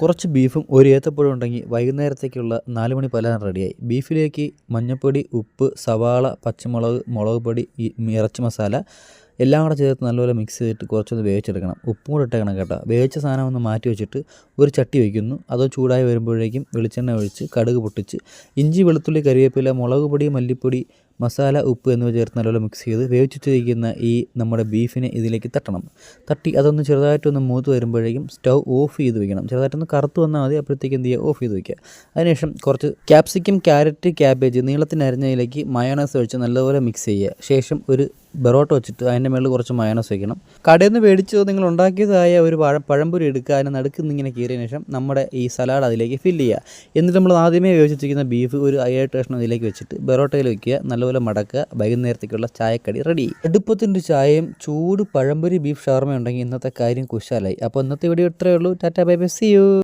കുറച്ച് ബീഫും ഒരു ഏത്തപ്പഴം ഉണ്ടെങ്കിൽ വൈകുന്നേരത്തേക്കുള്ള 4 മണി പലഹാരം റെഡിയായി. ബീഫിലേക്ക് മഞ്ഞൾപ്പൊടി, ഉപ്പ്, സവാള, പച്ചമുളക്, മുളക് പൊടി, ഇറച്ചി മസാല എല്ലാം കൂടെ ചേർത്ത് നല്ലപോലെ മിക്സ് ചെയ്തിട്ട് കുറച്ചൊന്ന് വേവിച്ചെടുക്കണം. ഉപ്പും കൂടെ ഇട്ടേക്കണം കേട്ടോ. വേവിച്ച സാധനം ഒന്ന് മാറ്റി വെച്ചിട്ട് ഒരു ചട്ടി വയ്ക്കുന്നു. അത് ചൂടായി വരുമ്പോഴേക്കും വെളിച്ചെണ്ണ ഒഴിച്ച് കടുക് പൊട്ടിച്ച് ഇഞ്ചി, വെളുത്തുള്ളി, കരിവേപ്പില, മുളക് പൊടി, മല്ലിപ്പൊടി, മസാല, ഉപ്പ് എന്നിവ ചേർത്ത് നല്ലപോലെ മിക്സ് ചെയ്ത് വേവിച്ചിട്ടിരിക്കുന്ന ഈ നമ്മുടെ ബീഫിനെ ഇതിലേക്ക് തട്ടണം. തട്ടി അതൊന്ന് ചെറുതായിട്ടൊന്ന് മൂത്ത് വരുമ്പോഴേക്കും സ്റ്റൗ ഓഫ് ചെയ്ത് വയ്ക്കണം. ചെറുതായിട്ടൊന്ന് കറുത്ത് വന്നാൽ മതി. അപ്പോഴത്തേക്ക് എന്ത് ചെയ്യുക, ഓഫ് ചെയ്ത് വയ്ക്കുക. അതിനുശേഷം കുറച്ച് ക്യാപ്സിക്കം, ക്യാരറ്റ്, ക്യാബേജ് നീളത്തിന് അരിഞ്ഞതിലേക്ക് മയോണൈസ് ഒഴിച്ച് നല്ലപോലെ മിക്സ് ചെയ്യുക. ശേഷം ഒരു ബെറോട്ട വെച്ചിട്ട് അതിൻ്റെ മേളിൽ കുറച്ച് മയോണൈസ് വയ്ക്കണം. കടയിൽ നിന്ന് മേടിച്ചോ നിങ്ങൾ ഉണ്ടാക്കിയതായ ഒരു പഴംപൊരി എടുക്കുക. അതിന് നടുക്ക് ഇങ്ങനെ കീറിയതിന് ശേഷം നമ്മുടെ ഈ സലാഡ് അതിലേക്ക് ഫില്ല് ചെയ്യുക. എന്നിട്ട് നമ്മൾ ആദ്യമേ വേവിച്ചിരിക്കുന്ന ബീഫ് ഒരു 5 കഷ്ണം ഇതിലേക്ക് വെച്ചിട്ട് ബെറോട്ടയിൽ വയ്ക്കുക. നല്ലപോലെ മടക്കുക. വൈകുന്നേരത്തേക്കുള്ള ചായക്കടി റെഡി. അടുപ്പത്തിൻ്റെ ചായയും ചൂട് പഴംപൊരി ബീഫ് ഷവർമ ഉണ്ടെങ്കിൽ ഇന്നത്തെ കാര്യം കുശാലായി. അപ്പോൾ ഇന്നത്തെ വീഡിയോ ഇത്രയേ ഉള്ളൂ. ടാറ്റാ ബൈ ബൈ, സീ യു.